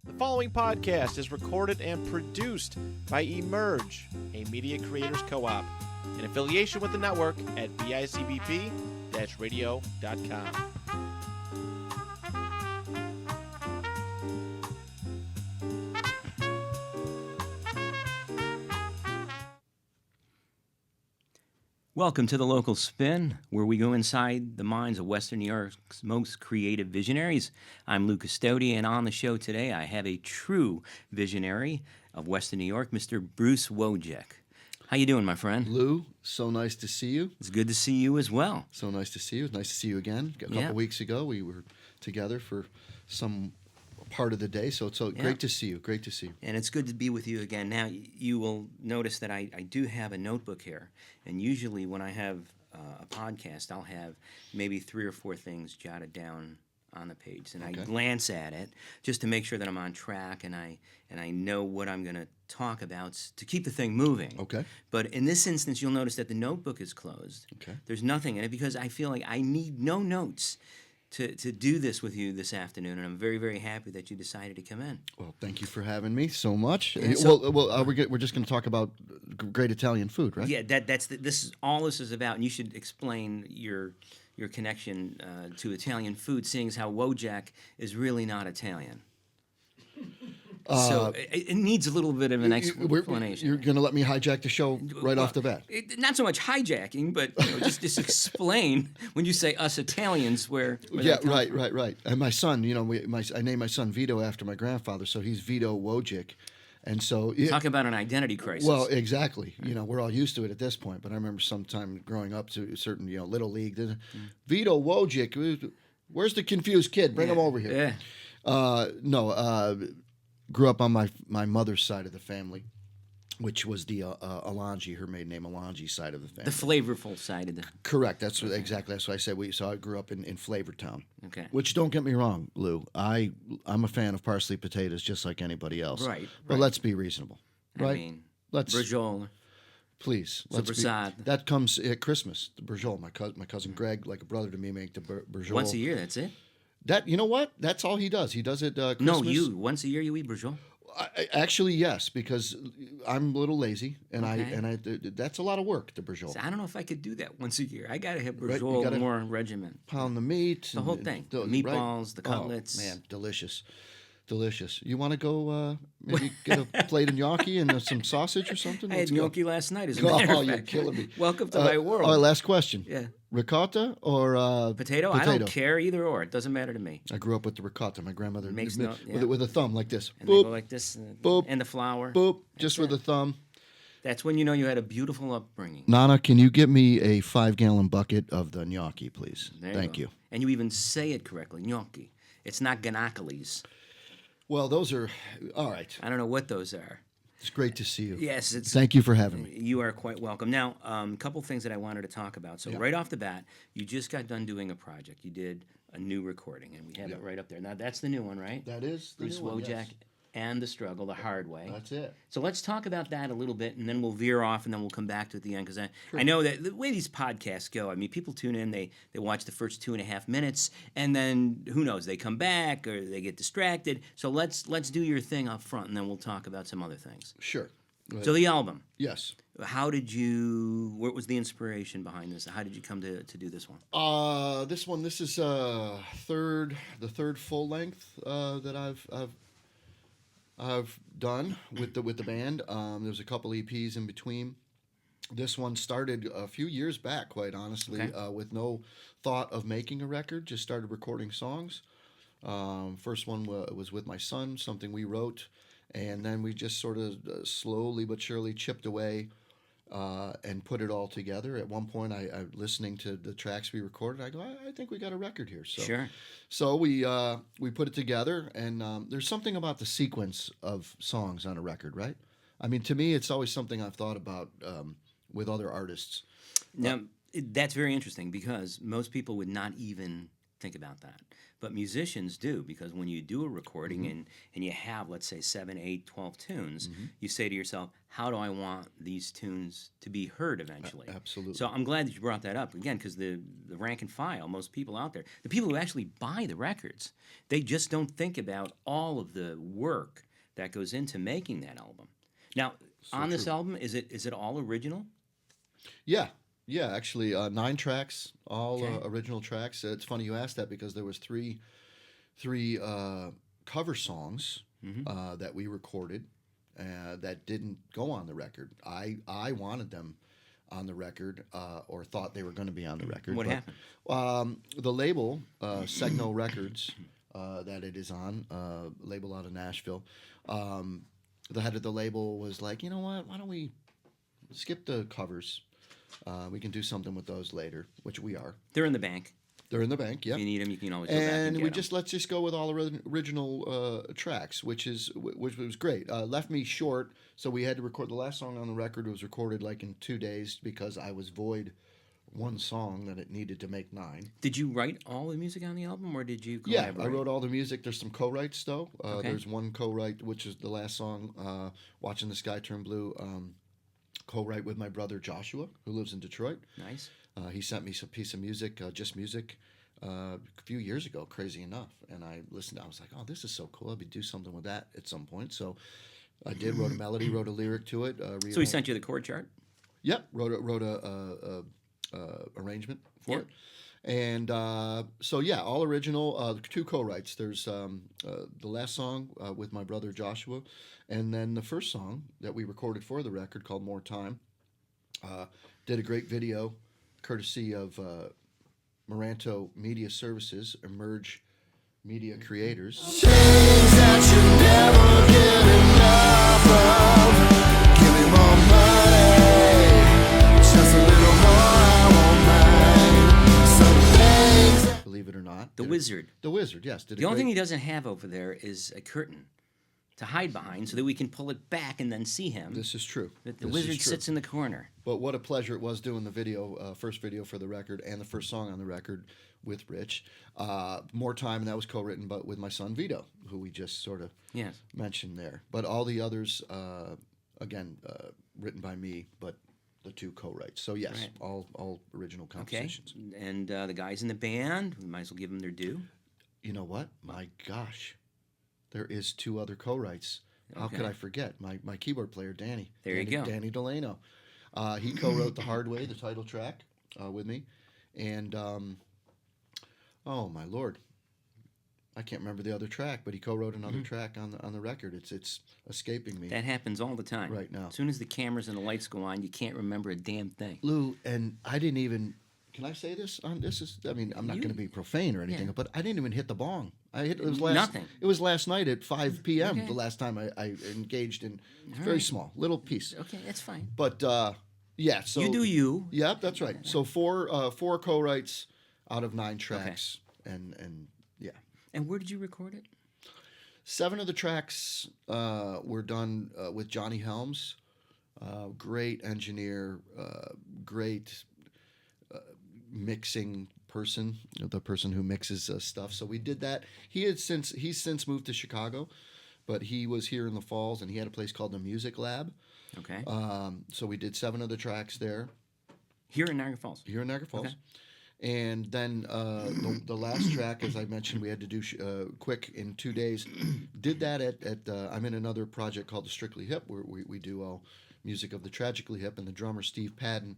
The following podcast is recorded and produced by Emerge, a media creators co-op, in affiliation with the network at bicbp-radio.com. Welcome to the Local Spin, where we go inside the minds of Western New York's most creative visionaries. I'm Lou Custodi, and on the show today I have a true visionary of Western New York, Mr. Bruce Wojick. How you doing, my friend? Lou, so nice to see you. It's good to see you as well. So nice to see you. It's nice to see you again. A couple weeks ago, we were together for some part of the day, so it's great to see you. Great to see you. And it's good to be with you again. Now, you will notice that I do have a notebook here, and usually when I have a podcast, I'll have maybe 3 or 4 things jotted down on the page, and I glance at it just to make sure that I'm on track and I know what I'm going to talk about to keep the thing moving. Okay. But in this instance, you'll notice that the notebook is closed. Okay. There's nothing in it because I feel like I need no notes to do this with you this afternoon, and I'm very, very happy that you decided to come in. Well, thank you for having me so much. Yeah, so, we're just going to talk about great Italian food, right? Yeah, this is all this is about, and you should explain your connection to Italian food, seeing as how Wojick is really not Italian. So it needs a little bit of an explanation. You're going to let me hijack the show right off the bat? Not so much hijacking, but just explain when you say us Italians where yeah, right. And my son, I named my son Vito after my grandfather, so he's Vito Wojick. And so talk about an identity crisis. Well, exactly. We're all used to it at this point, but I remember sometime growing up to a certain, little league. Vito Wojick, where's the confused kid? Bring him over here. Yeah. Grew up on my mother's side of the family, which was the Alongi, her maiden name Alongi side of the family. The flavorful side of the. Correct. That's what I said. So I grew up in Flavortown. Okay. Which, don't get me wrong, Lou. I'm a fan of parsley potatoes just like anybody else. Right. But let's be reasonable. Right. I mean, Brajol. Please. That comes at Christmas. The Brajol. My cousin Greg, like a brother to me, make the Brajol. Once a year. That's it. That, you know what? That's all he does. He does it Christmas. No, once a year you eat Brajol? Actually, yes, because I'm a little lazy, and I that's a lot of work, the Brajol. So I don't know if I could do that once a year. I got to have Brajol more regimen. Pound the meat. The whole thing. The meatballs, the cutlets. Oh, man, delicious. You want to go maybe get a plate of gnocchi and some sausage or something? I had gnocchi last night, as a matter of fact. You're killing me. Welcome to my world. All right, last question. Yeah. Ricotta or potato? I don't care either or. It doesn't matter to me. I grew up with the ricotta. My grandmother makes with a thumb like this. And boop, they go like this. Boop. And the flour. Boop. Just with a thumb. That's when you know you had a beautiful upbringing. Nana, can you get me a 5-gallon bucket of the gnocchi, please? Thank you. And you even say it correctly, gnocchi. It's not ganocchilis. Well, those are all right. I don't know what those are. It's great to see you. Yes, thank you for having me. You are quite welcome. Now, a couple things that I wanted to talk about. So right off the bat, you just got done doing a project. You did a new recording, and we have it right up there. Now, that's the new one, right? That is the Bruce new one, Wojick yes. And the Struggle, the hard way. That's it. So let's talk about that a little bit, and then we'll veer off, and then we'll come back to it at the end, because I know that the way these podcasts go, I mean, people tune in, they watch the first 2.5 minutes, and then, who knows, they come back, or they get distracted. So let's do your thing up front, and then we'll talk about some other things. Sure. So the album. Yes. What was the inspiration behind this? How did you come to do this one? This is the third full length that I've done with the band. There's a couple EPs in between. This one started a few years back, quite honestly, with no thought of making a record. Just started recording songs. First one was with my son, something we wrote. And then we just sort of slowly but surely chipped away and put it all together. At one point, I listening to the tracks we recorded, I go, I think we got a record here. So, sure. So we put it together, and there's something about the sequence of songs on a record, right? I mean, to me, it's always something I've thought about with other artists. Now, that's very interesting, because most people would not even think about that. But musicians do, because when you do a recording and you have, let's say, 7, 8, 12 tunes, you say to yourself, how do I want these tunes to be heard eventually? Absolutely. So I'm glad that you brought that up, again, because the rank and file, most people out there, the people who actually buy the records, they just don't think about all of the work that goes into making that album. Now, on this album, is it all original? Yeah. Yeah, actually, 9 tracks, all Okay. original tracks. It's funny you asked that because there was three cover songs that we recorded that didn't go on the record. I wanted them on the record or thought they were going to be on the record. What happened? The label, Segno Records, that it is on, label out of Nashville, the head of the label was like, you know what, why don't we skip the covers? We can do something with those later, which we are. They're in the bank. They're in the bank, yeah. If you need them, you can always go back and get them. Let's just go with all original tracks, which was great. Left me short, so we had to record. The last song on the record was recorded like in 2 days because I was void one song that it needed to make 9. Did you write all the music on the album, or did you collaborate? Yeah, I wrote all the music. There's some co-writes though. Okay. There's one co-write, which is the last song, "Watching the Sky Turn Blue." Co-write with my brother Joshua, who lives in Detroit. Nice. He sent me some piece of music, just music, a few years ago, crazy enough. And I listened. I was like, oh, this is so cool. I'll be do something with that at some point. So I did, wrote a melody, wrote a lyric to it. So he sent you the chord chart? Yep, wrote a arrangement for it. And so, yeah, all original, 2 co-writes. There's the last song with my brother Joshua, and then the first song that we recorded for the record called More Time. Did a great video, courtesy of Maranto Media Services, Emerge Media Creators. Things that you never get enough of. Give me more money, just a little more, I won't mind. Some things. Believe it or not. The Wizard. The Wizard, yes. The only thing he doesn't have over there is a curtain to hide behind so that we can pull it back and then see him. This is true. The This is Wizard true. sits in the corner. But what a pleasure it was doing the video, first video for the record, and the first song on the record with Rich. More Time, and that was co-written, but with my son Vito, who we just sort of Yes. mentioned there. But all the others, again, written by me, but the 2 co-writes. So yes, Right. all original Okay. compositions. And the guys in the band, we might as well give them their due. You know what? My gosh, there is 2 other co-writes. How could Okay. I forget? My keyboard player, Danny. There you go. Danny Delano. He co-wrote The Hard Way, the title track, with me. And, oh, my Lord. I can't remember the other track, but he co-wrote another track on the record. It's escaping me That happens all the time. right now. As soon as the cameras and the lights go on, you can't remember a damn thing. Lou, and I didn't even. Can I say this? I mean, I'm not You- going to be profane or anything, Yeah. but I didn't even hit the bong. It was Nothing. It was last night at 5 p.m. Okay. The last time I engaged in All very right. small, little piece. Okay, that's fine. But yeah, so You do you. Yep, that's right. So four co-writes out of 9 tracks, and yeah, And where did you record it? 7 of the tracks were done with Johnny Helms, great engineer, great mixing person, the person who mixes stuff. So we did that. He's since moved to Chicago, but he was here in the Falls, and he had a place called the Music Lab. Okay. So we did 7 of the tracks there. Here in Niagara Falls. Here in Niagara Falls. Okay. And then the last track, as I mentioned, we had to do quick in 2 days. Did that at I'm in another project called the Strictly Hip, where we do all music of the Tragically Hip, and the drummer Steve Padden,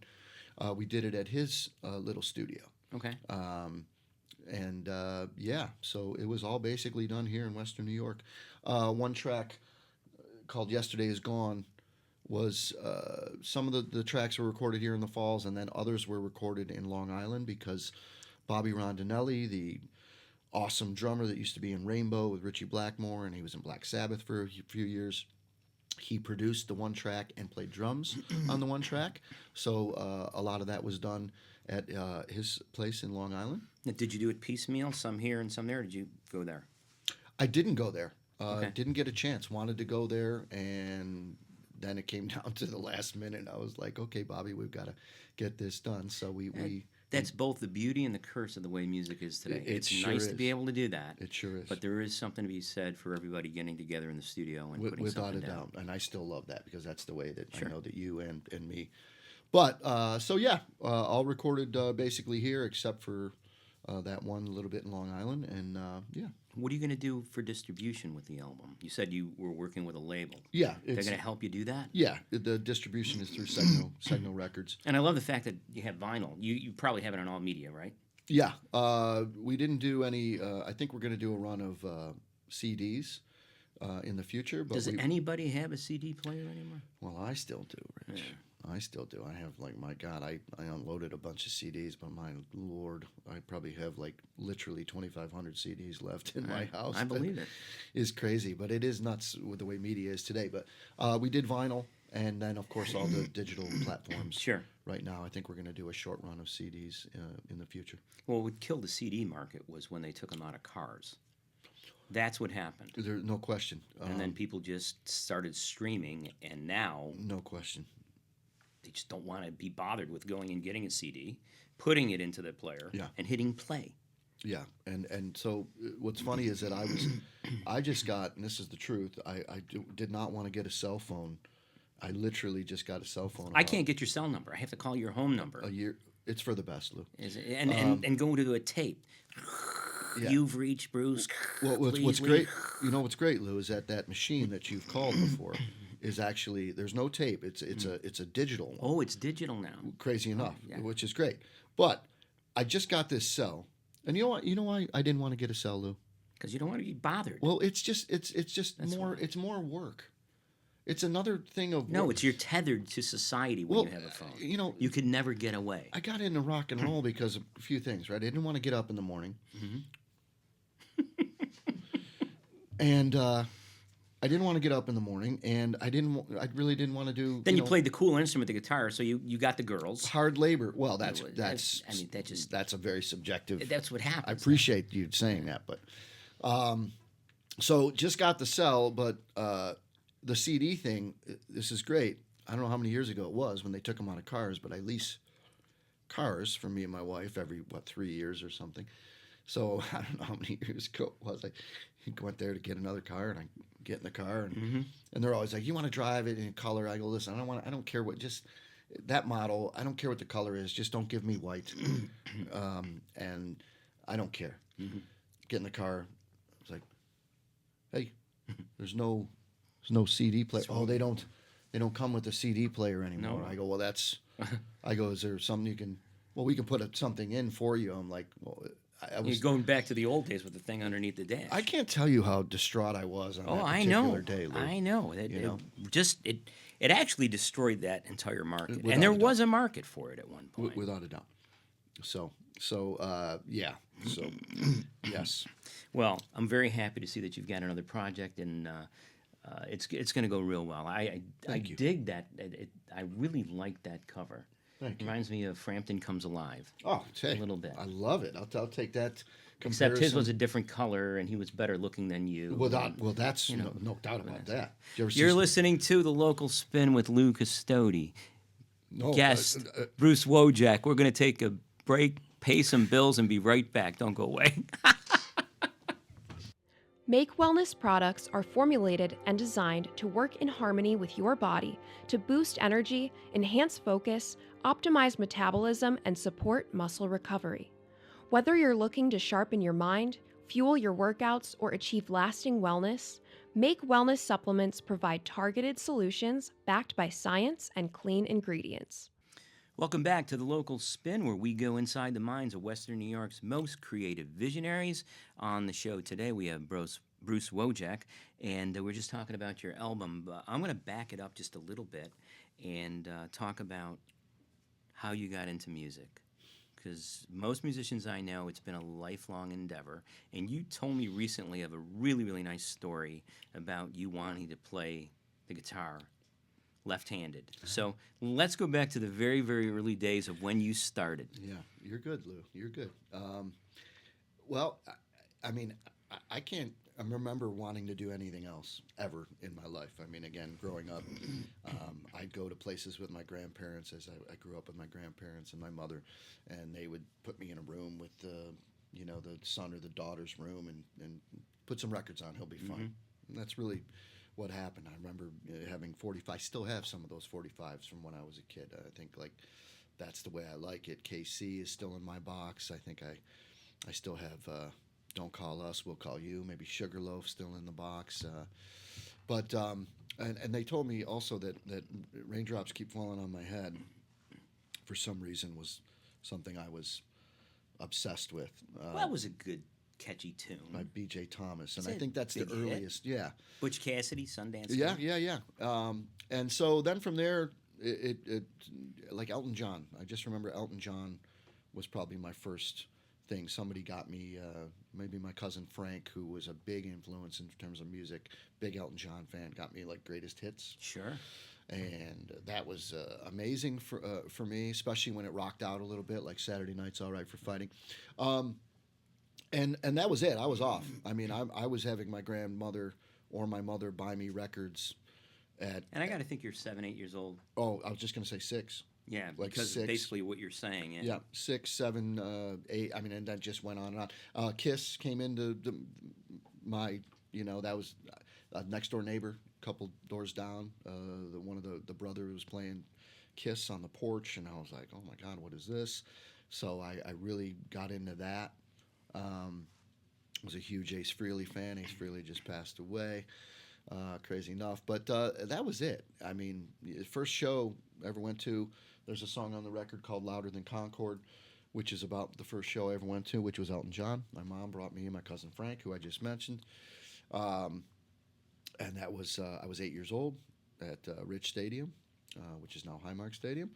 we did it at his little studio. Okay. Yeah, so it was all basically done here in Western New York. One track called Yesterday Is Gone was some of the tracks were recorded here in the Falls, and then others were recorded in Long Island because Bobby Rondinelli, the awesome drummer that used to be in Rainbow with Ritchie Blackmore, and he was in Black Sabbath for a few years, he produced the one track and played drums on the one track. So a lot of that was done at his place in Long Island. Now, did you do it piecemeal, some here and some there, or did you go there? I didn't go there. Okay. Didn't get a chance. Wanted to go there, and then it came down to the last minute. I was like, okay, Bobby, we've got to get this done. So we That's both the beauty and the curse of the way music is today. It It's sure nice to be is. able to do that. It sure is. But there is something to be said for everybody getting together in the studio and putting Without something a down. doubt, and I still love that because that's the way that Sure. I know that you and me. But so yeah, all recorded basically here, except for that one little bit in Long Island, and yeah, What are you going to do for distribution with the album? You said you were working with a label. yeah, They're it's going to help you do that? yeah. The distribution is through Segno Records. And I love the fact that you have vinyl. You probably have it on all media, right? Yeah, we didn't do any. I think we're going to do a run of CDs in the future. But Does anybody have a CD player anymore? Well, I still do, Rich. I still do. I have, like, my God, I unloaded a bunch of CDs, but my Lord, I probably have, like, literally 2,500 CDs left in my house. I believe it. Is crazy, but it is nuts with the way media is today. But we did vinyl, and then, of course, all the digital platforms. Sure. Right now, I think we're going to do a short run of CDs in the future. Well, what killed the CD market was when they took them out of cars. That's what happened. There's no question. And then people just started streaming, and now No question. they just don't want to be bothered with going and getting a CD, putting it into the player, Yeah. and hitting play. Yeah, and so what's funny is that I just got, and this is the truth, did not want to get a cell phone. I literally just got a cell phone. I can't get your cell number. I have to call your home number. A year. It's for the best, Lou. Is it? And go to a tape. Yeah. You've reached Bruce. Well, what's Please great, leave. you know what's great, Lou, is that machine that you've called before is actually, there's no tape. It's a digital one. Oh, it's digital now. Crazy enough, yeah. which is great. But I just got this cell, and you know what? You know why I didn't want to get a cell, Lou? Because you don't want to be bothered. Well, it's just more. why. It's more work. It's another thing of No, work. it's you're tethered to society when Well, you have a phone. you know, You could never get away. I got into rock and roll because of a few things, right? I didn't want to get up in the morning. And I didn't want to get up in the morning, and I really didn't want to do. Then you know, played the cool instrument, the guitar, so you got the girls. hard labor. Well, that's I mean, that just- that's a very subjective. That's what happens. I appreciate you saying that, but so just got the cell, but the CD thing. This is great. I don't know how many years ago it was when they took them out of cars, but I lease cars for me and my wife every 3 years or something. So I don't know how many years ago it was. I went there to get another car, and I get in the car, and they're always like, "You want to drive it in color?" I go, "Listen, I don't care what, just that model. I don't care what the color is. Just don't give me white." And I don't care. Get in the car. It's like, "Hey, there's no CD player. Oh, they don't come with a CD player anymore." No. I go, "Well, that's." I go, "Is there something you can? Well, we can put something in for you." I'm like, "Well." I You're was. going back to the old days with the thing underneath the dash. I can't tell you how distraught I was on that I particular know. day, Lou. I know. It, You know? it actually destroyed that entire market, Without and there a doubt. was a market for it at one point. Without a doubt. So yeah. So yes. Well, I'm very happy to see that you've got another project, and it's going to go real well. I Thank you. dig that. I really like that cover. Thank you. Reminds me of Frampton Comes Alive. Oh, hey, A little bit. I love it. I'll take that. Except his was comparison. a different color, and he was better looking than you. Well, that's no doubt about that. Did you ever see You're listening to The Local Spin with Lou Custodi. no, Guest, Bruce Wojick. We're going to take a break, pay some bills, and be right back. Don't go away. Make Wellness products are formulated and designed to work in harmony with your body to boost energy, enhance focus, optimize metabolism, and support muscle recovery. Whether you're looking to sharpen your mind, fuel your workouts, or achieve lasting wellness, Make Wellness supplements provide targeted solutions backed by science and clean ingredients. Welcome back to The Local Spin, where we go inside the minds of Western New York's most creative visionaries. On the show today, we have Bruce Wojick, and we're just talking about your album. I'm going to back it up just a little bit and talk about how you got into music. Because most musicians I know, it's been a lifelong endeavor. And you told me recently of a really, really nice story about you wanting to play the guitar left-handed. So let's go back to the very, very early days of when you started. Yeah, you're good, Lou. You're good. Well, I mean, I can't. I remember wanting to do anything else ever in my life. I mean, again, growing up, I'd go to places with my grandparents, as I grew up with my grandparents and my mother, and they would put me in a room with the son or the daughter's room and put some records on. He'll be fine. And that's really what happened. I remember having 45. I still have some of those 45s from when I was a kid. I think like that's the way I like it. KC is still in my box. I think I still have Don't Call Us, We'll Call You. Maybe Sugarloaf still in the box. And they told me also that Raindrops Keep Falling on My Head for some reason was something I was obsessed with. Well, that was a good, catchy tune. By B.J. Thomas. And It's I a think that's the big hit. earliest. Yeah. Butch Cassidy, Sundance Yeah, Kid. yeah. And so then from there, it like Elton John. I just remember Elton John was probably my first thing. Somebody got me, maybe my cousin Frank, who was a big influence in terms of music, big Elton John fan, got me like greatest hits. Sure. And that was amazing for me, especially when it rocked out a little bit, like Saturday Night's All Right for Fighting. And that was it. I was off. I mean, I was having my grandmother or my mother buy me records at... And I got to think you're 7, 8 years old. Oh, I was just going to say 6. Yeah, Like because 6. basically what you're saying. Yeah. Yeah, 6, 7, 8. I mean, and that just went on and on. Kiss came into my, that was a next door neighbor, a couple doors down. One of the brother was playing Kiss on the porch, and I was like, oh my God, what is this? So I really got into that. Was a huge Ace Frehley fan. Ace Frehley just passed away, crazy enough. But that was it. I mean, the first show I ever went to, there's a song on the record called Louder Than Concord, which is about the first show I ever went to, which was Elton John. My mom brought me and my cousin Frank, who I just mentioned. And that was, I was 8 years old at Rich Stadium, which is now Highmark Stadium.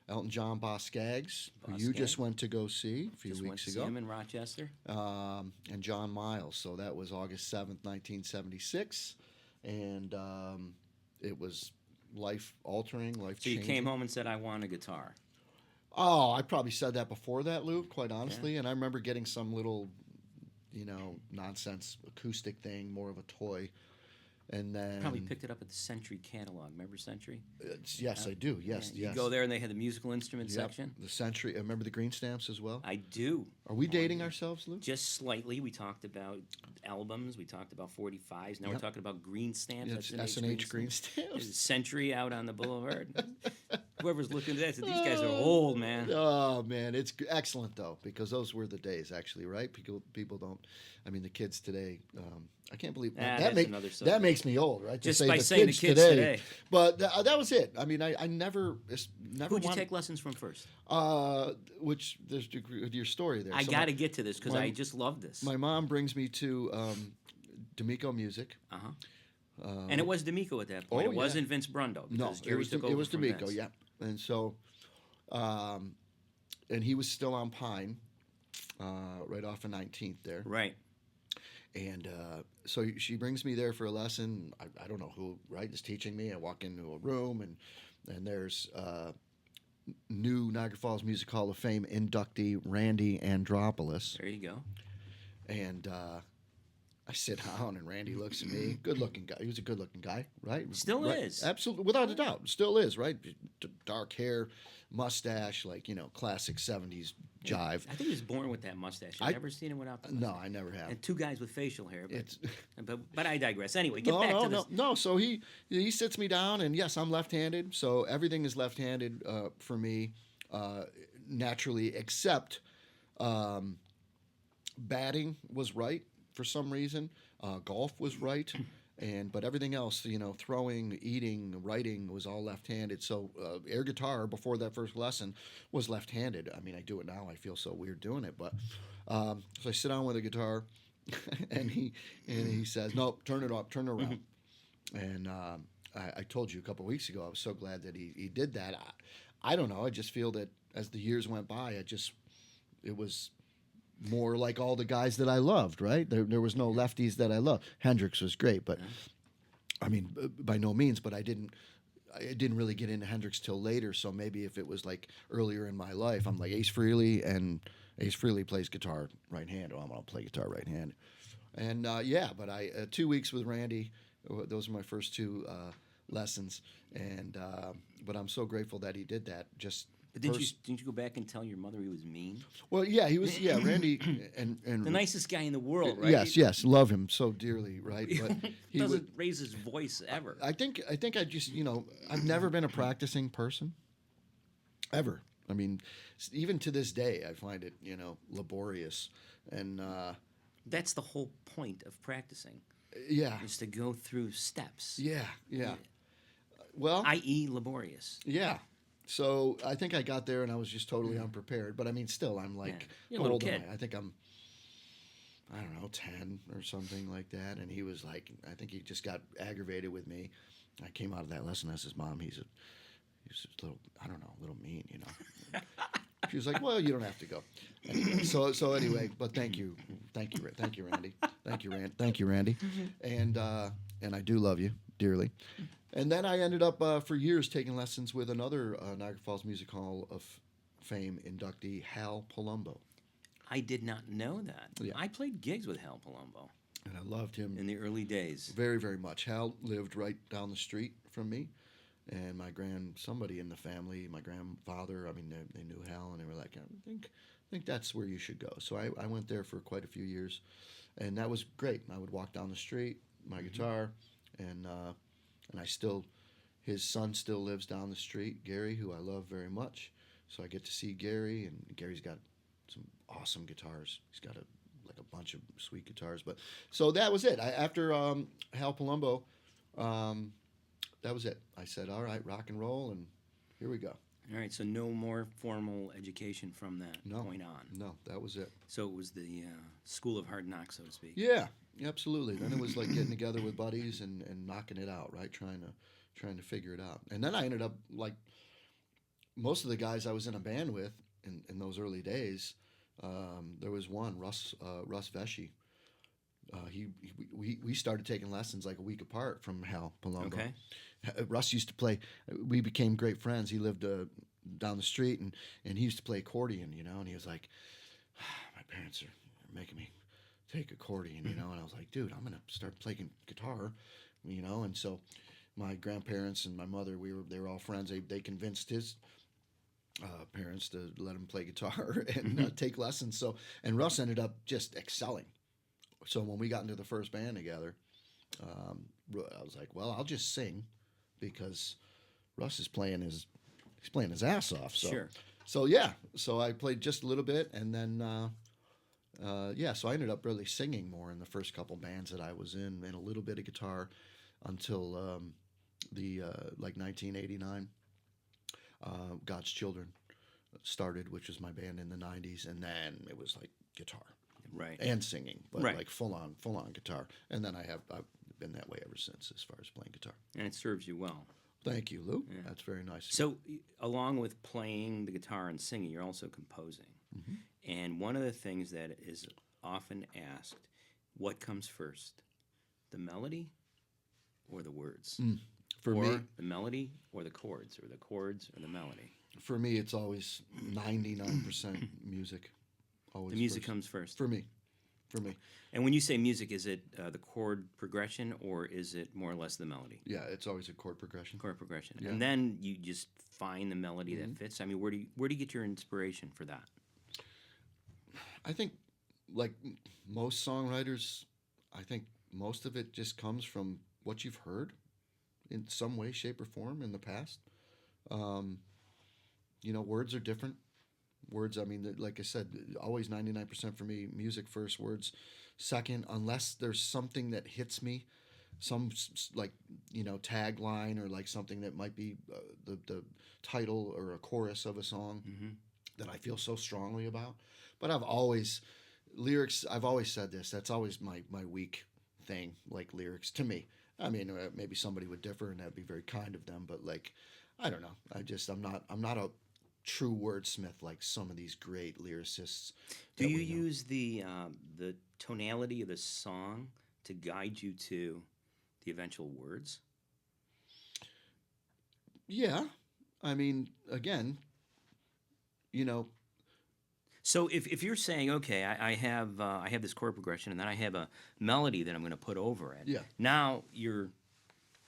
Elton John, Boss Skaggs, who you just went to go see a few Just went weeks to ago. see him in Rochester. And John Miles. So that was August 7th, 1976. And it was life-altering, So you life-changing. came home and said, I want a guitar. Oh, I probably said that before that, Luke, quite honestly. And I remember getting some little, nonsense acoustic thing, more of a toy. And then... Probably picked it up at the Century catalog. Remember Century? Yes, I do. Yes, Yeah, yes. You go there and they had the musical instrument Yep, section. the Century. Remember the green stamps as well? I do. Are we dating ourselves, Luke? Just slightly. We talked about albums. We talked about 45s. Now we're Yep. talking about green stamps. It's S&H green stamps. There's a Century out on the boulevard. Whoever's looking at that said, these guys are old, man. Oh man, it's excellent though, because those were the days, actually, right? People don't. I mean, the kids today. I can't believe that's another that subject. makes me old, right? Just by saying the kids today. But that was it. I mean, I never Who'd you take lessons from first? Which there's your story there. I So got to get to this because my- I just love this. My mom brings me to D'Amico Music. Uh-huh. And it was D'Amico at that point. oh, It yeah. wasn't Vince Brundo. No, Because Jerry took it over was from D'Amico, Vince. yeah. And so, and he was still on Pine, right off of 19th there. Right. And so she brings me there for a lesson. I don't know who, right, is teaching me. I walk into a room, and there's new Niagara Falls Music Hall of Fame inductee Randy Andropoulos. There you go. And I sit down, and Randy looks at me. Good-looking guy. He was a good-looking guy, right? Still Right. is. Absolutely, without a doubt. Still is, right? Dark hair, mustache, like, classic 70s jive. I think he was born with that mustache. I've never seen him without the mustache. No, I never have. And two guys with facial hair. But, It's- but I digress. Anyway, get back to this. No. So he sits me down, and yes, I'm left-handed, so everything is left-handed for me, naturally, except batting was right for some reason. Golf was right, but everything else, throwing, eating, writing was all left-handed. So air guitar before that first lesson was left-handed. I mean, I do it now. I feel so weird doing it, but so I sit down with a guitar, and he says, "No, turn it up, turn it around." And I told you a couple of weeks ago, I was so glad that he did that. I don't know. I just feel that as the years went by, it was more like all the guys that I loved, right? There was no lefties that I loved. Hendrix was great, but I mean, by no means. But I didn't really get into Hendrix till later. So maybe if it was like earlier in my life, I'm like Ace Frehley, and Ace Frehley plays guitar right-handed. Oh, I'm gonna play guitar right-handed. And but I 2 weeks with Randy. Those were my first two lessons, and but I'm so grateful that he did that. Just But didn't you go back and tell your mother he was mean? well, yeah, he was Randy and The nicest guy in the world, right? Yes, love him so dearly, right? But He doesn't raise his voice ever. I think I just I've never been a practicing person, ever. I mean, even to this day, I find it laborious, and That's the whole point of practicing, yeah, is to go through steps, yeah. Well, i.e. laborious. yeah. So I think I got there and I was just totally unprepared. But I mean, still, I'm like, You're a little how old am kid. I think I'm, I don't know, 10 or something like that. And he was like, I think he just got aggravated with me. I came out of that lesson as his mom. He's a little, I don't know, a little mean, She was like, well, you don't have to go. Anyway, so anyway, but thank you, Randy. Thank you, Randy. And I do love you dearly. And then I ended up for years taking lessons with another Niagara Falls Music Hall of Fame inductee, Hal Palumbo. I did not know that. Yeah. I played gigs with Hal Palumbo And I loved him in the early days. very, very much. Hal lived right down the street from me. And somebody in the family, my grandfather, I mean, they knew Hal, and they were like, I think that's where you should go. So I went there for quite a few years, and that was great. I would walk down the street, my guitar, and his son still lives down the street, Gary, who I love very much. So I get to see Gary, and Gary's got some awesome guitars. He's got a bunch of sweet guitars. But so that was it. After Hal Palumbo, that was it. I said, all right, rock and roll, and here we go. All right, so no more formal education from that point on. No, that was it. So it was the school of hard knocks, so to speak. Yeah, absolutely. Then it was like getting together with buddies and knocking it out, right? Trying to figure it out. And then I ended up like most of the guys I was in a band with in those early days. There was one, Russ Veshy. We started taking lessons like a week apart from Hal Palumbo. Okay. Russ used to play. We became great friends. He lived down the street, and he used to play accordion, and he was like, my parents are making me take accordion, and I was like, dude, I'm gonna start playing guitar, and so my grandparents and my mother, they were all friends. They convinced his parents to let him play guitar and take lessons. So, and Russ ended up just excelling. So when we got into the first band together, I was like, well, I'll just sing because Russ is playing his ass off. So, Sure. So I played just a little bit, and then so I ended up really singing more in the first couple bands that I was in, and a little bit of guitar until like 1989. God's Children started, which was my band in the 90s, and then it was like guitar. Right. And singing, but Right. like full on guitar. And then I've been that way ever since as far as playing guitar. And it serves you well. Thank you, Lou. Yeah. That's very nice. So, along with playing the guitar and singing, you're also composing. Mm-hmm. And one of the things that is often asked, what comes first, the melody or the words? For or me, the melody or the chords, or the chords or the melody? for me, it's always 99% music. Always The music first. comes first. For me. And when you say music, is it the chord progression, or is it more or less the melody? Yeah, it's always a chord progression. Chord progression. Yeah. And then you just find the melody that fits. I mean, where do you get your inspiration for that? I think, like most songwriters, I think most of it just comes from what you've heard in some way, shape, or form in the past. Words are different. Words, I mean, like I said, always 99% for me, music first, words second, unless there's something that hits me, some tagline or like something that might be the title or a chorus of a song that I feel so strongly about. But I've always said this, that's always my weak thing, like lyrics to me. I mean, maybe somebody would differ, and that'd be very kind of them. But like, I don't know. I'm not a true wordsmith like some of these great lyricists. Do that you we know. use the tonality of the song to guide you to the eventual words? Yeah, I mean, again, So if you're saying, okay, I have this chord progression, and then I have a melody that I'm going to put over it. Yeah. Now you're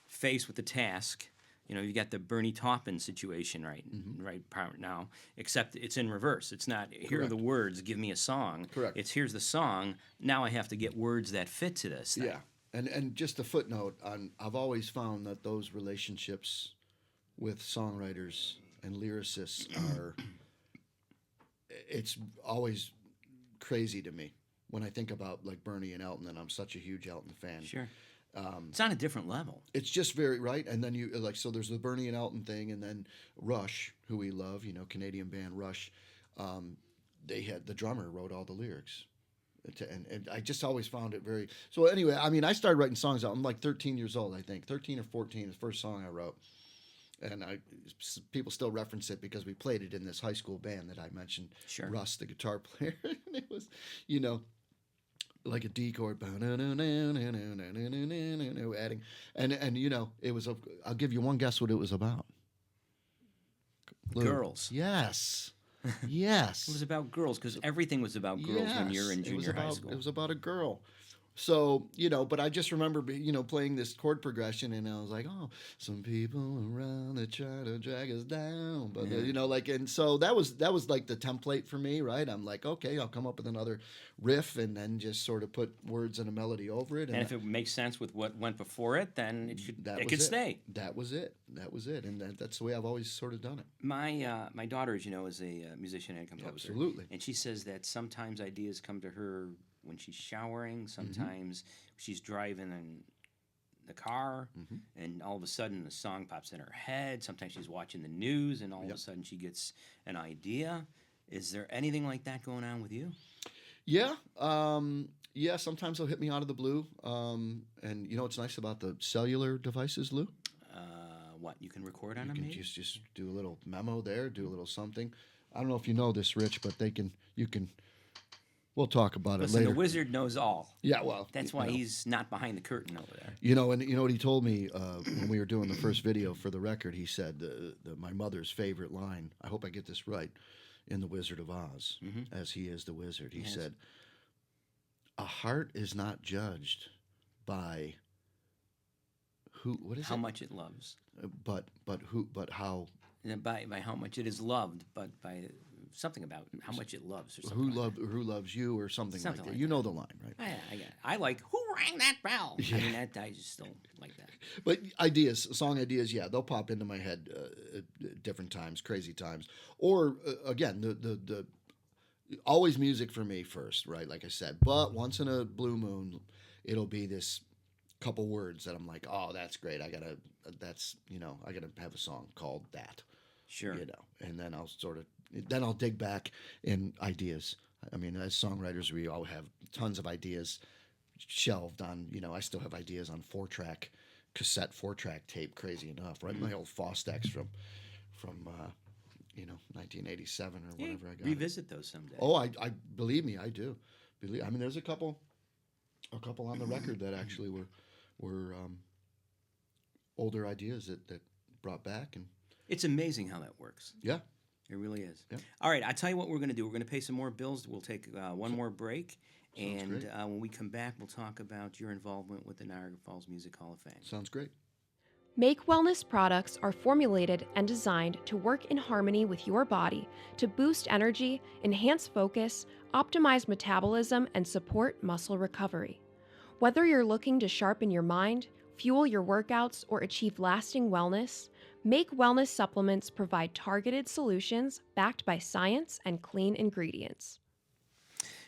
faced with the task. You know, you got the Bernie Taupin situation right now, except it's in reverse. It's not, here are the words, give me a song. Correct. It's, here's the song, now I have to get words that fit to this thing. Yeah, and just a footnote on, I've always found that those relationships with songwriters and lyricists are, it's always crazy to me when I think about like Bernie and Elton, and I'm such a huge Elton fan. Sure. It's on a different level. It's just very right, and then you like, so there's the Bernie and Elton thing, and then Rush, who we love, you know, Canadian band Rush. They had the drummer wrote all the lyrics, and I just always found it very. So anyway, I mean, I started writing songs. I'm like 13 years old, I think, 13 or 14. The first song I wrote, and people still reference it because we played it in this high school band that I mentioned. Sure. Russ, the guitar player, and it was, you know, like a D chord, adding, and you know, it was. I'll give you one guess what it was about. Girls. Yes, yes. It was about girls, because everything was about girls when you're in junior high school. It was about a girl. So, you know, but I just remember, you know, playing this chord progression, and I was like, oh, some people around that try to drag us down, but you know, like, and so that was like the template for me, right? I'm like, okay, I'll come up with another riff, and then just sort of put words and a melody over it. And if it makes sense with what went before it, then it could it. stay. That was it. That was it, and that's the way I've always sort of done it. My daughter, as you know, is a musician and composer. Absolutely. And she says that sometimes ideas come to her when she's showering, sometimes she's driving in the car, and all of a sudden a song pops in her head. Sometimes she's watching the news, and all of a sudden she gets an idea. Is there anything like that going on with you? Yeah. Yeah, sometimes they'll hit me out of the blue. And you know what's nice about the cellular devices, Lou? What, you can record on them, You maybe? can just do a little memo there, do a little something. I don't know if you know this, Rich, but you can. We'll talk about it Listen, later. the wizard knows all. Yeah, well, That's why he's not behind the curtain over there. You know, and you know what he told me when we were doing the first video for the record. He said my mother's favorite line. I hope I get this right. In The Wizard of Oz, as he is the wizard, he said, "A heart is not judged by who. What is how it? much it loves, But who? But how? by how much it is loved, but by something about how much it loves, or something. Who loves you, or something like that. like You know the line, right? I got it. I like who rang that bell. I mean, I just still like that. But song ideas, yeah, they'll pop into my head at different times, crazy times. Or again, the always music for me first, right? Like I said, but once in a blue moon, it'll be this couple words that I'm like, oh, that's great. I gotta have a song called that. Sure. You know, and then I'll dig back in ideas. I mean, as songwriters, we all have tons of ideas shelved on, you know, I still have ideas on cassette 4-track tape, crazy enough, right? My old Fostex from 1987 or whatever I got. Revisit those someday. Oh, I believe me, I do. I mean, there's a couple on the record that actually were older ideas that brought back, and It's amazing how that works. yeah. It really is. Yeah. All right, I'll tell you what we're going to do. We're going to pay some more bills. We'll take one more break. And great. when we come back, we'll talk about your involvement with the Niagara Falls Music Hall of Fame. Sounds great. Make Wellness products are formulated and designed to work in harmony with your body to boost energy, enhance focus, optimize metabolism, and support muscle recovery. Whether you're looking to sharpen your mind, fuel your workouts, or achieve lasting wellness, Make Wellness supplements provide targeted solutions backed by science and clean ingredients.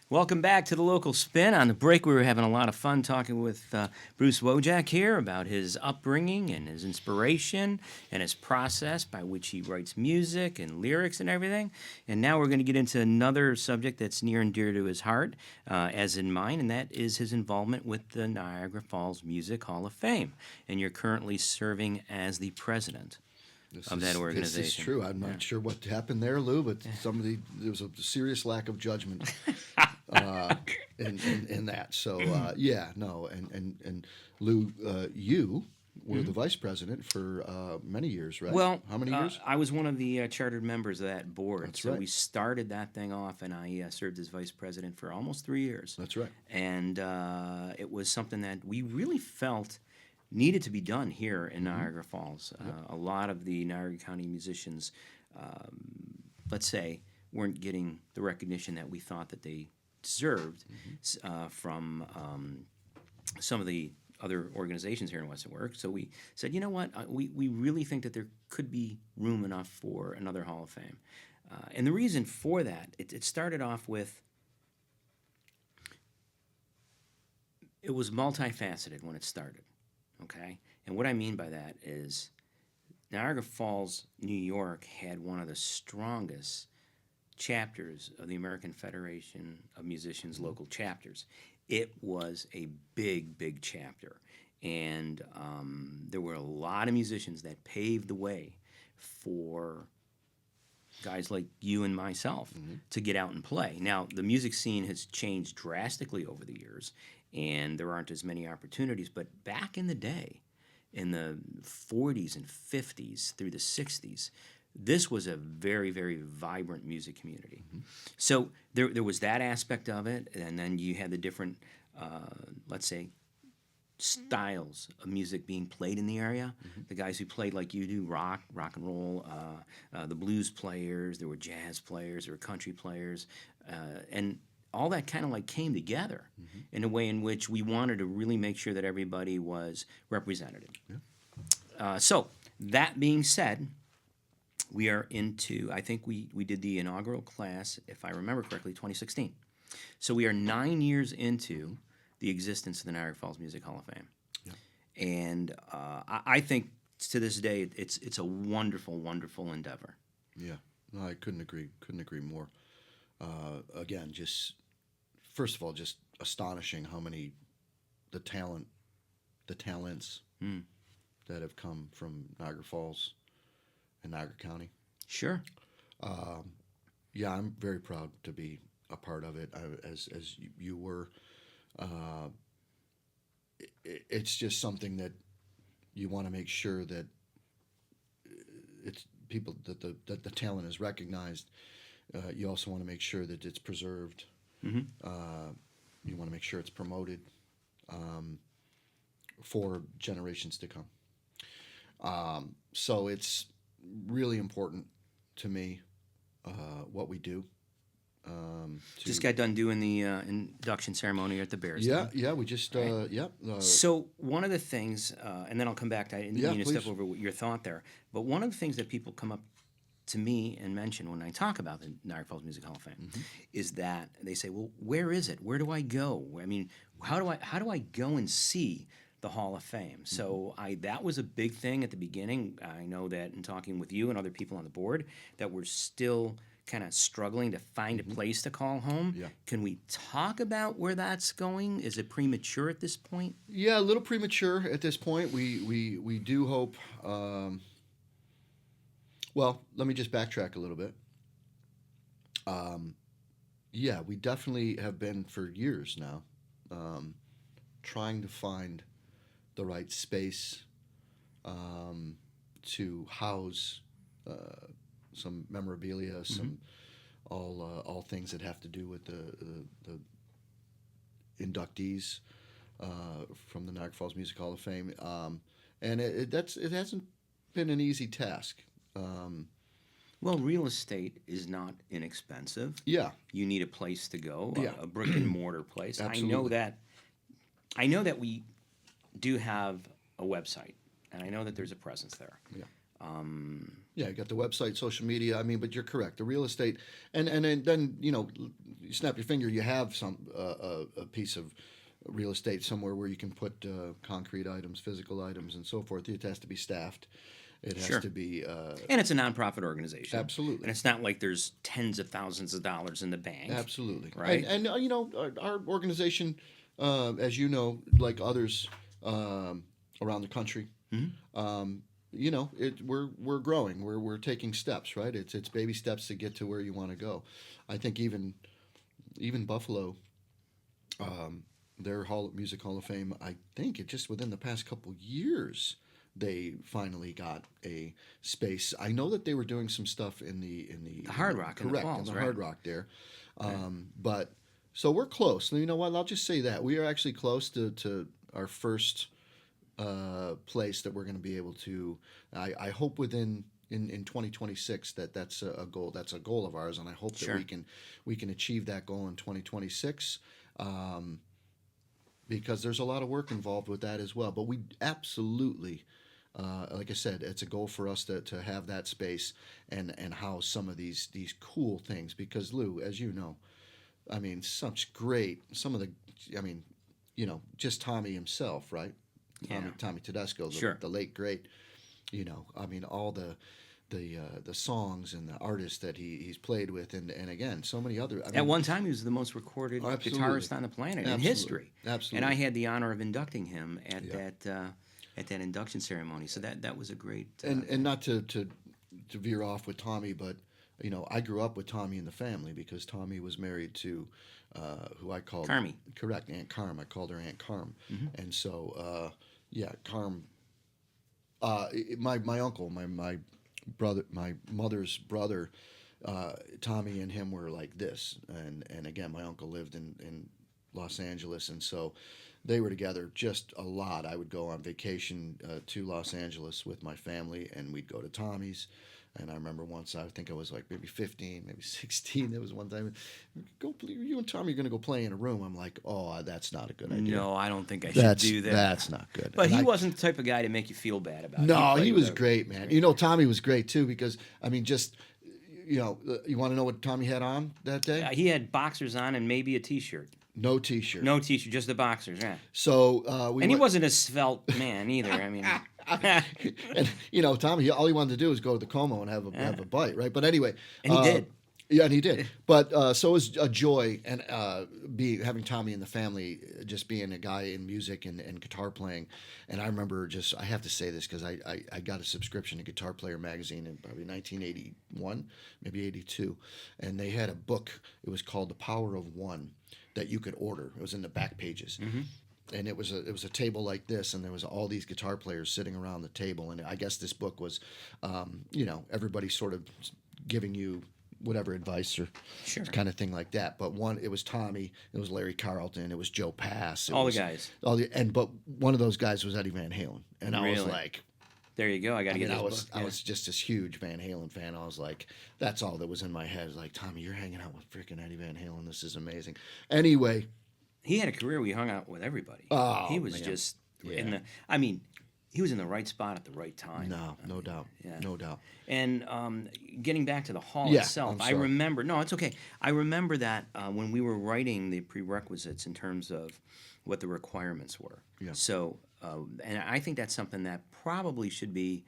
Welcome back to the Local Spin. On the break, we were having a lot of fun talking with Bruce Wojick here about his upbringing and his inspiration and his process by which he writes music and lyrics and everything. And now we're going to get into another subject that's near and dear to his heart, as in mine, and that is his involvement with the Niagara Falls Music Hall of Fame. And you're currently serving as the president of that organization. This is true. I'm not sure what happened there, Lou, but there was a serious lack of judgment in that. So and Lou, you were the vice president for many years, right? Well, how many years? I was one of the chartered members of that board. That's so right. we started that thing off, and I served as vice president for almost 3 years. That's right. And it was something that we really felt needed to be done here in Niagara Falls. A lot of the Niagara County musicians, let's say, weren't getting the recognition that we thought that they deserved from some of the other organizations here in Western Work. So we said, you know what, we really think that there could be room enough for another Hall of Fame. And the reason for that, it started off with, it was multifaceted when it started, okay? And what I mean by that is Niagara Falls, New York had one of the strongest chapters of the American Federation of Musicians local chapters. It was a big, big chapter. And there were a lot of musicians that paved the way for guys like you and myself to get out and play. Now, the music scene has changed drastically over the years, and there aren't as many opportunities. But back in the day, in the 40s and 50s through the 60s, this was a very, very vibrant music community. So there was that aspect of it, and then you had the different, let's say, styles of music being played in the area. The guys who played like you do, rock and roll, the blues players, there were jazz players, there were country players, and all that kind of like came together in a way in which we wanted to really make sure that everybody was represented. So that being said, we are into, I think we did the inaugural class, if I remember correctly, 2016. So we are 9 years into the existence of the Niagara Falls Music Hall of Fame. And I think to this day it's a wonderful, wonderful endeavor. Yeah, no, I couldn't agree more. Again, just first of all, just astonishing how many the talents that have come from Niagara Falls and Niagara County. Sure. Yeah, I'm very proud to be a part of it, as you were. It's just something that you want to make sure that it's people that the talent is recognized. You also want to make sure that it's preserved. You want to make sure it's promoted for generations to come. So it's really important to me what we do. Just got done doing the induction ceremony at the Bears. Yeah, we just So one of the things, and then I'll come back to, I didn't mean to please. step over your thought there, but one of the things that people come up to me and mention when I talk about the Niagara Falls Music Hall of Fame is that they say, well, where is it? Where do I go? I mean, how do I go and see the Hall of Fame? So that was a big thing at the beginning. I know that in talking with you and other people on the board that we're still kind of struggling to find a place to call home. Yeah. Can we talk about where that's going? Is it premature at this point? Yeah, a little premature at this point. We do hope. Well, let me just backtrack a little bit. Yeah, we definitely have been for years now trying to find the right space to house some memorabilia, some all things that have to do with the inductees from the Niagara Falls Music Hall of Fame, and it hasn't been an easy task. Well, real estate is not inexpensive. Yeah, You need a place to go, Yeah. a brick and mortar place. Absolutely. I know that we do have a website, and I know that there's a presence there. Yeah. Yeah, you got the website, social media. I mean, but you're correct. The real estate, and then you snap your finger, you have some a piece of real estate somewhere where you can put concrete items, physical items, and so forth. It has to be staffed. It has Sure. to be. And it's a nonprofit organization. Absolutely. And it's not like there's tens of thousands of dollars in the bank. Absolutely. Right. And our organization, as you know, like others around the country, we're growing. We're taking steps, right? It's baby steps to get to where you want to go. I think even Buffalo their Music Hall of Fame. I think it just within the past couple years they finally got a space. I know that they were doing some stuff in the Hard Rock in the correct, Falls, in the right? Hard Rock there. But so we're close. You know what? I'll just say that we are actually close to our first place that we're going to be able to. I hope within in 2026 that's a goal. That's a goal of ours, and I hope Sure. that we can achieve that goal in 2026. Because there's a lot of work involved with that as well. But we absolutely, like I said, it's a goal for us to have that space and house some of these cool things. Because Lou, as you know, I mean, some of the, I mean, you know, just Tommy himself, right? Tommy Tedesco, Sure. the late great. You know, I mean, all the songs and the artists that he's played with, and again, so many other. I mean, At one time, he was the most recorded Absolutely. guitarist on the planet in Absolutely. history. Absolutely. And I had the honor of inducting him at Yeah. that induction ceremony. So that was a great. And not to veer off with Tommy, but you know, I grew up with Tommy in the family because Tommy was married to who I called Carmy. Correct, Aunt Carm. I called her Aunt Carm, and so Carm. My uncle, my brother, my mother's brother, Tommy and him were like this, and again, my uncle lived in Los Angeles, and so they were together just a lot. I would go on vacation to Los Angeles with my family, and we'd go to Tommy's. And I remember once, I think I was like maybe 15, maybe 16. There was one time, you and Tommy are going to go play in a room. I'm like, oh, that's not a good idea. No, I don't think I should do that. That's not good. But And he I- wasn't the type of guy to make you feel bad about it. No, played he with was a- great, man. You know, Tommy was great too because I mean, just you know, you want to know what Tommy had on that day? He had boxers on and maybe a T-shirt. No T-shirt. No T-shirt, just the boxers. Yeah. So And he wasn't a svelte man either. I mean, and you know, Tommy, all he wanted to do was go to the Como and have a bite, right? But anyway, And he did. Yeah, and he did. But so it was a joy and having Tommy in the family, just being a guy in music and guitar playing. And I remember I have to say this because I got a subscription to Guitar Player magazine in probably 1981, maybe 82, and they had a book. It was called The Power of One that you could order. It was in the back pages. And it was a table like this, and there was all these guitar players sitting around the table. And I guess this book was, you know, everybody sort of giving you whatever advice or kind of thing like that. But it was Tommy, it was Larry Carlton, it was Joe Pass, all the guys. But one of those guys was Eddie Van Halen, and I was Really? like, There you go. I got to get this book. I was just this huge Van Halen fan. I was like, that's all that was in my head. I was like, Tommy, you're hanging out with freaking Eddie Van Halen. This is amazing. Anyway. He had a career where he hung out with everybody. Oh, he was man. just Yeah. in the. I mean, he was in the right spot at the right time. No doubt. Yeah. No doubt. And getting back to the hall Yeah, itself, I'm I sorry. remember. No, it's okay. I remember that when we were writing the prerequisites in terms of what the requirements were. Yeah. So, and I think that's something that probably should be.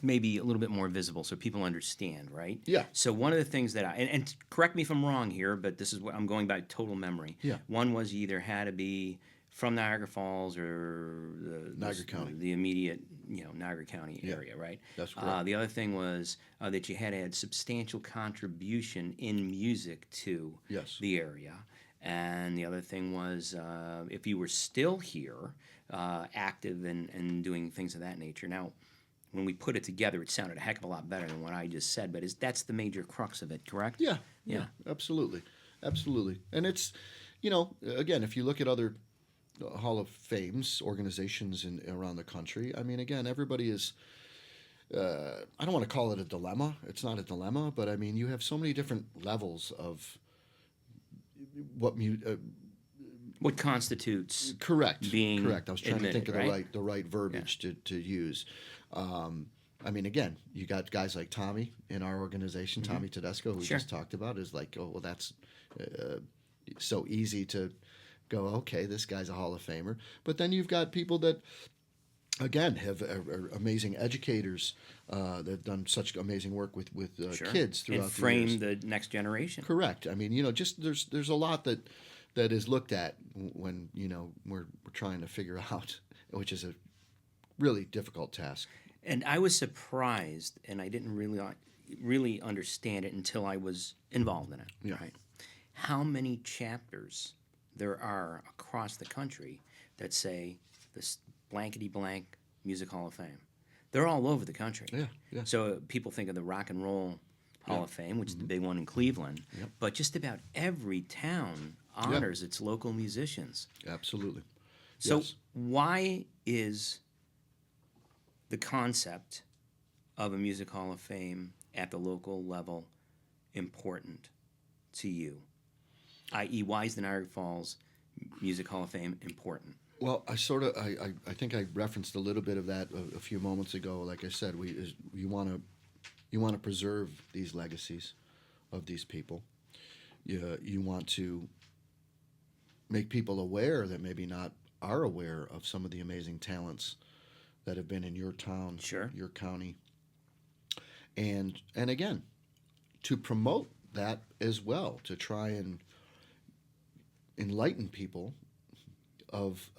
Maybe a little bit more visible so people understand, right? Yeah. So one of the things that and correct me if I'm wrong here, but this is what I'm going by total memory. Yeah. One was you either had to be from Niagara Falls or Niagara County. the immediate, Niagara County area, right? That's correct. The other thing was that you had to add substantial contribution in music to Yes. the area. And the other thing was if you were still here, active and doing things of that nature. Now, when we put it together, it sounded a heck of a lot better than what I just said, but that's the major crux of it, correct? Yeah. Yeah. Absolutely. And it's, again, if you look at other Hall of Fames organizations around the country, I mean, again, everybody is. I don't want to call it a dilemma. It's not a dilemma, but I mean, you have so many different levels of What constitutes correct. being correct. I was trying admitted, to think right? of the right verbiage to use. I mean, again, you got guys like Tommy in our organization, Tommy Tedesco, who we Sure. just talked about, is like, oh, well, that's so easy to go, okay, this guy's a Hall of Famer. But then you've got people that, again, are amazing educators that have done such amazing work with Sure. kids throughout and the frame years. the next generation. Correct. I mean, just there's a lot that is looked at when we're trying to figure out, which is a really difficult task. And I was surprised, and I didn't really understand it until I was involved in it. Yeah. Right? How many chapters there are across the country that say this blankety blank Music Hall of Fame. They're all over the country. Yeah, yeah. So people think of the Rock and Roll Hall of Fame, which is the big one in Cleveland, but just about every town honors its local musicians. Absolutely. So Yes. why is the concept of a Music Hall of Fame at the local level important to you? I.e., why is the Niagara Falls Music Hall of Fame important? Well, I think I referenced a little bit of that a few moments ago. Like I said, you want to preserve these legacies of these people. You want to make people aware that maybe not are aware of some of the amazing talents that have been in your town, Sure. your county, and again, to promote that as well, to try and enlighten people of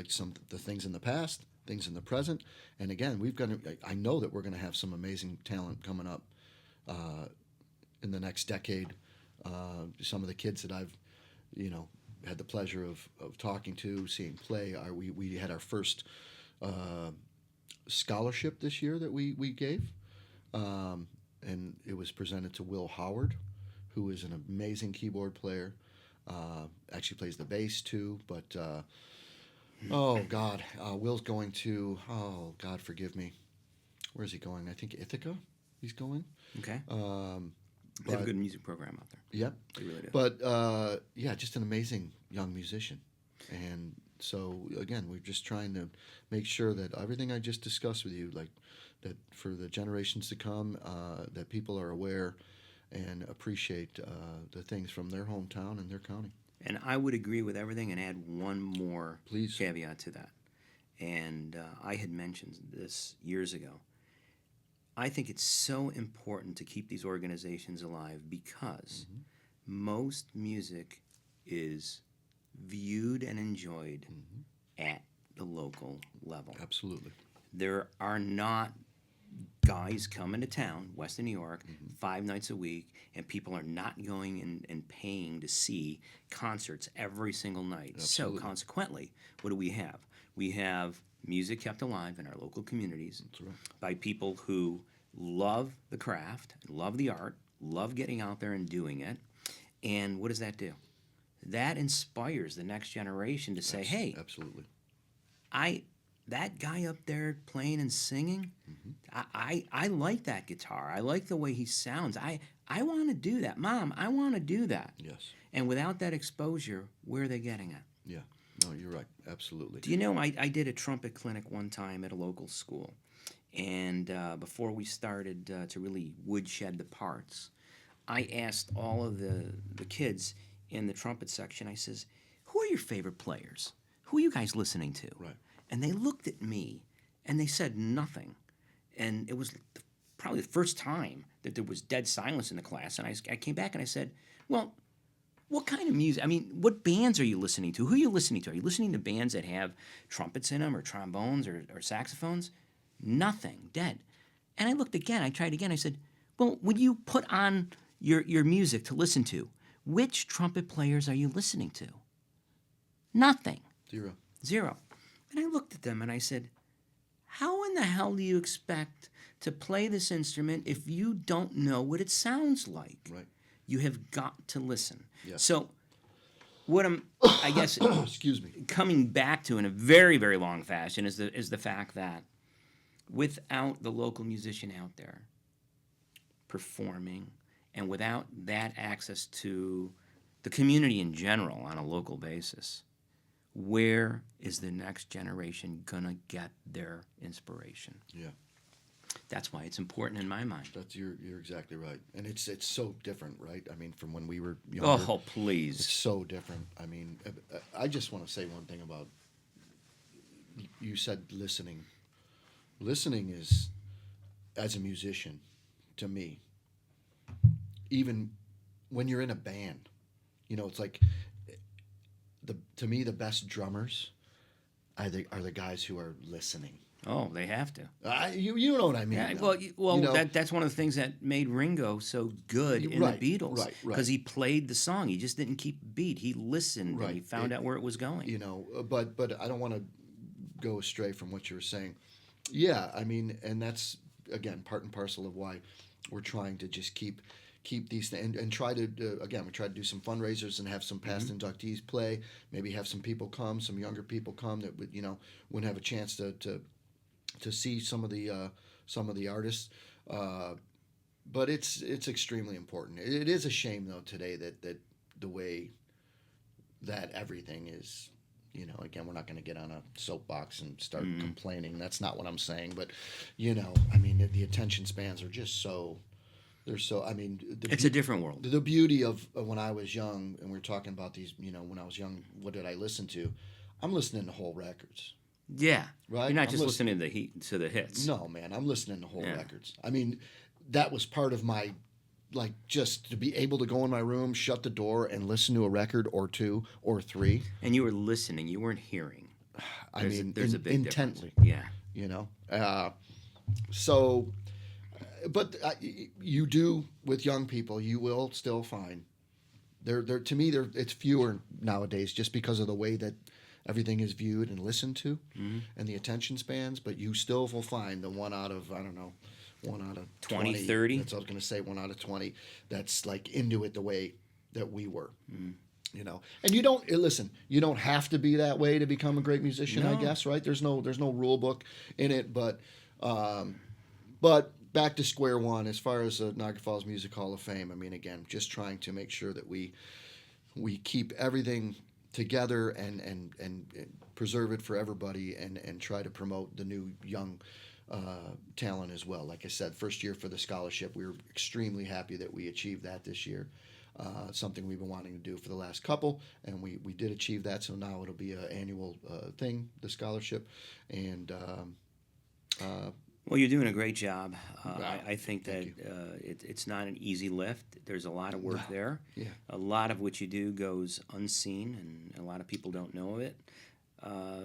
some the things in the past, things in the present, and again, I know that we're going to have some amazing talent coming up in the next decade. Some of the kids that I've, had the pleasure of talking to, seeing play. We had our first scholarship this year that we gave, and it was presented to Will Howard, who is an amazing keyboard player. Actually plays the bass too, but Will's going to, forgive me, where's he going? I think Ithaca he's going. Okay. They have a good music program out there. Yep. They really do. But just an amazing young musician. And so again, we're just trying to make sure that everything I just discussed with you, like that for the generations to come, that people are aware and appreciate the things from their hometown and their county. And I would agree with everything and add one more Please. caveat to that. And I had mentioned this years ago. I think it's so important to keep these organizations alive because most music is viewed and enjoyed at the local level. Absolutely. There are not guys coming to town, Western New York, 5 nights a week, and people are not going and paying to see concerts every single night. Absolutely. So consequently, what do we have? We have music kept alive in our local communities by people who love the craft, love the art, love getting out there and doing it. And what does that do? That inspires the next generation to say, hey, absolutely. that guy up there playing and singing, I like that guitar. I like the way he sounds. I want to do that. Mom, I want to do that. Yes. And without that exposure, where are they getting it? Yeah. No, you're right. Absolutely. Do you know, I did a trumpet clinic one time at a local school. And before we started to really woodshed the parts, I asked all of the kids in the trumpet section, I says, who are your favorite players? Who are you guys listening to? Right. And they looked at me, and they said nothing. And it was probably the first time that there was dead silence in the class. And I came back and I said, well, what kind of music? I mean, what bands are you listening to? Who are you listening to? Are you listening to bands that have trumpets in them or trombones or saxophones? Nothing, dead. And I looked again. I tried again. I said, well, when you put on your music to listen to, which trumpet players are you listening to? Nothing. Zero. And I looked at them and I said, how in the hell do you expect to play this instrument if you don't know what it sounds like? Right. You have got to listen. Yes. So what I'm, I guess, Excuse me. coming back to in a very, very long fashion is the fact that without the local musician out there performing and without that access to the community in general on a local basis, where is the next generation gonna get their inspiration? Yeah. That's why it's important in my mind. You're exactly right, and it's so different, right? I mean, from when we were younger. Oh, please. It's so different. I mean, I just want to say one thing about you said listening. Listening is, as a musician, to me, even when you're in a band, it's like to me the best drummers are the guys who are listening. Oh, they have to. You know what I mean. Yeah, though. well, You know? that's one of the things that made Ringo so good in Right, the Beatles, right. because he played the song. He just didn't keep beat. He listened and he Right. found out where it was going. You know, but I don't want to go astray from what you were saying. Yeah, I mean, and that's again part and parcel of why we're trying to just keep these things and try to again we try to do some fundraisers and have some past inductees play. Maybe have some people come, some younger people come that would wouldn't have a chance to see some of the artists. But it's extremely important. It is a shame though today that the way that everything is. Again, we're not going to get on a soapbox and start complaining. That's not what I'm saying. But, I mean, the attention spans are just so. They're so. I mean, It's a different world. The beauty of when I was young, and we were talking about these. When I was young, what did I listen to? I'm listening to whole records. Yeah, Right? You're not I'm just listening to the hits. No, man, I'm listening to whole Yeah. records. I mean, that was part of my, just to be able to go in my room, shut the door, and listen to a record or two or three. And you were listening. You weren't hearing. There's a big intently. difference. Yeah. So, but you do with young people, you will still find they're to me it's fewer nowadays just because of the way that everything is viewed and listened to, and the attention spans. But you still will find the 1 out of 20, 30. That's what I was going to say. 1 out of 20. That's like into it the way that we were. And you don't listen. You don't have to be that way to become a great musician. No. I guess, right? There's no rule book in it. But back to square one as far as the Niagara Falls Music Hall of Fame. I mean, again, just trying to make sure that we keep everything together and preserve it for everybody and try to promote the new young talent as well. Like I said, first year for the scholarship, we were extremely happy that we achieved that this year. Something we've been wanting to do for the last couple, and we did achieve that. So now it'll be an annual thing, the scholarship, and Well, you're doing a great job. Wow. I think that it's not an easy lift. There's a lot of work there. Yeah. A lot of what you do goes unseen, and a lot of people don't know of it.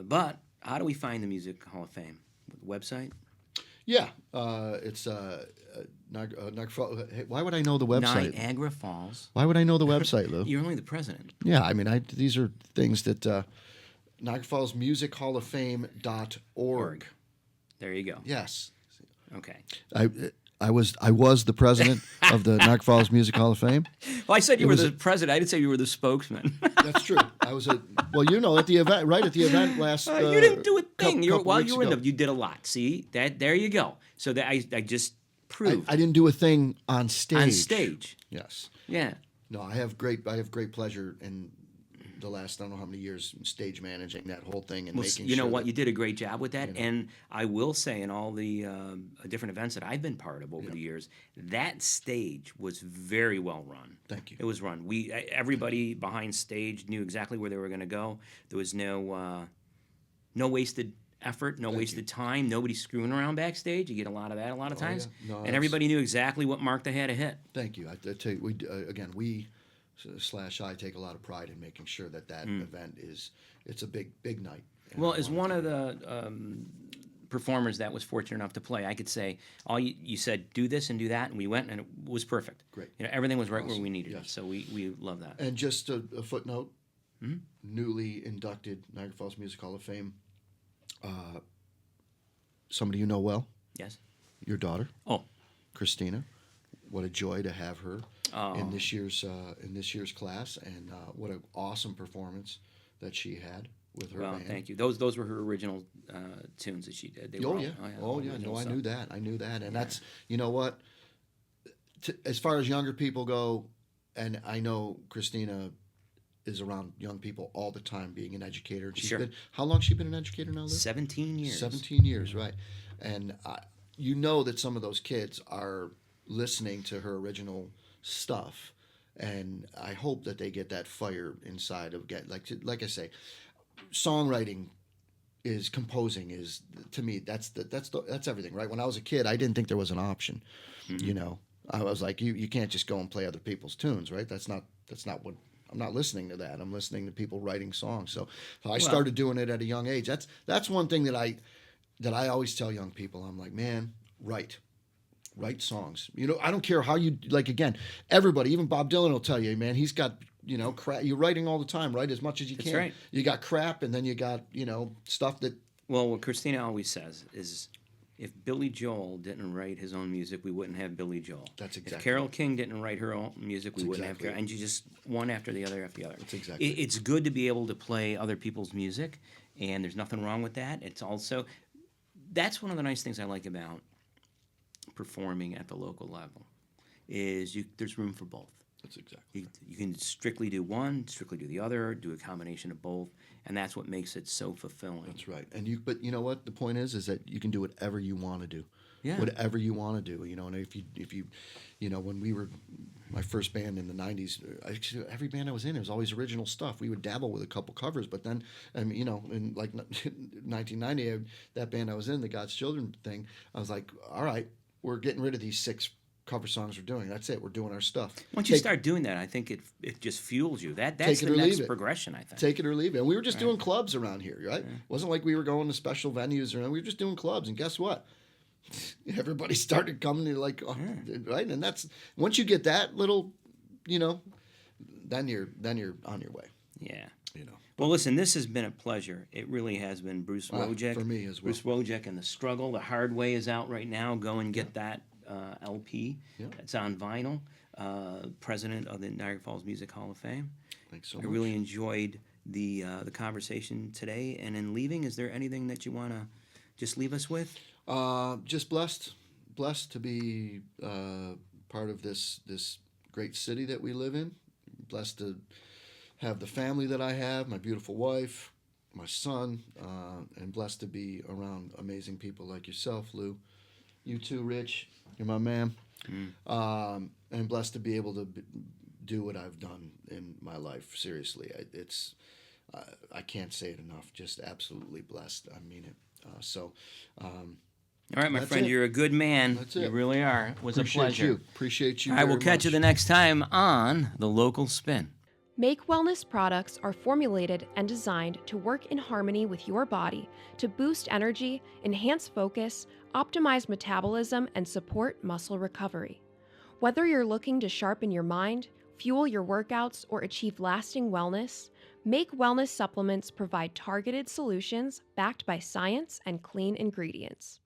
But how do we find the Music Hall of Fame? Website? yeah, it's Niagara Falls. Hey, why would I know the website? Niagara Falls. Why would I know the website, Lou? You're only the president. Yeah, I mean, these are things that Niagara Falls Music Hall of Fame.org. There you go. Yes. Okay. I was the president of the Niagara Falls Music Hall of Fame. Well, I said you were was the president. I didn't say you were the spokesman. That's true. I was at the event last. You didn't do a thing. couple While weeks you were in ago. you did a lot. See that? There you go. So that I just proved I didn't do a thing on stage. on stage. Yes. Yeah. No, I have great pleasure in the last I don't know how many years stage managing that whole thing and Well, making you know sure what? that- You did a great job with that, and I will say, in all the different events that I've been part of over the years, that stage was very well run. Thank you. It was run. Everybody behind stage knew exactly where they were going to go. There was no wasted effort, no wasted time. Nobody screwing around backstage. You get a lot of that a lot of times, yeah. No, and that's- everybody knew exactly what mark they had to hit. Thank you. I tell you, we I take a lot of pride in making sure that event it's a big night. And Well, I as wanted one to- of the performers that was fortunate enough to play, I could say, you said do this and do that, and we went, and it was perfect. Great. Everything was right where Awesome. we needed it. Yes. So we love that. And just a footnote, newly inducted Niagara Falls Music Hall of Fame. Somebody you know well, Yes. your daughter, Oh, Christina. What a joy to have her Oh. in this year's class, and what an awesome performance that she had with her well, band. thank you. Those were her original tunes that she did. They were Oh all- yeah, all No, original I stuff. knew that. And that's what. As far as younger people go, and I know Christina is around young people all the time, being an educator. And she's Sure. been, how long has she been an educator now, Liv? 17 years. 17 years, right? And you know that some of those kids are listening to her original stuff, and I hope that they get that fire inside of like I say, songwriting composing is to me that's everything, right? When I was a kid, I didn't think there was an option. I was like, you can't just go and play other people's tunes, right? That's not what. I'm not listening to that. I'm listening to people writing songs. So I started doing it at a young age. That's one thing that that I always tell young people, I'm like, man, write songs. You know, I don't care how you, like, again, everybody, even Bob Dylan will tell you, man, he's got, you know, crap. You're writing all the time, write as much as you That's can. right. You got crap, and then you got, you know, stuff that. Well, what Christina always says is, if Billy Joel didn't write his own music, we wouldn't have Billy Joel. That's exactly. If Carole King didn't write her own music, we That's wouldn't exactly have Carole. And you just one after the other after the other. That's exactly. It's good to be able to play other people's music, and there's nothing wrong with that. It's also, that's one of the nice things I like about performing at the local level, is there's room for both. That's exactly. You can strictly do one, strictly do the other, do a combination of both, and that's what makes it so fulfilling. That's right. And but you know what? The point is that you can do whatever you want to do. Yeah. Whatever you want to do, you know. And if you, you know, when we were my first band in the '90s, actually every band I was in, it was always original stuff. We would dabble with a couple covers, but then, I mean, you know, in like 1990, that band I was in, the God's Children thing, I was like, all right, we're getting rid of these 6 cover songs we're doing. That's it. We're doing our stuff. Once you start doing that, I think it just fuels you. That's Take it the or next leave it. progression, I think. Take it or leave it. And we were just doing clubs around here, right? Yeah. It wasn't like we were going to special venues or we were just doing clubs. And guess what? Everybody started coming to like, right? And that's, once you get that little, you know, then you're on your way. Yeah. You know. Well, listen, this has been a pleasure. It really has been. Bruce Wojick. For me as well. Bruce Wojick and The Struggle. The Hard Way is out right now. Go and get that LP. Yeah. It's on vinyl. President of the Niagara Falls Music Hall of Fame. Thanks so I much. really enjoyed the conversation today. And in leaving, is there anything that you want to just leave us with? Just blessed to be part of this great city that we live in. Blessed to have the family that I have, my beautiful wife, my son, and blessed to be around amazing people like yourself, Lou. You too, Rich. You're my man. And blessed to be able to do what I've done in my life. Seriously, I can't say it enough. Just absolutely blessed. I mean it. All right, my That's friend, it. you're a good man. That's it. You really are. It was a pleasure. Appreciate you. I will very catch you much. the next time on The Local Spin. Make Wellness products are formulated and designed to work in harmony with your body to boost energy, enhance focus, optimize metabolism, and support muscle recovery. Whether you're looking to sharpen your mind, fuel your workouts, or achieve lasting wellness, Make Wellness supplements provide targeted solutions backed by science and clean ingredients.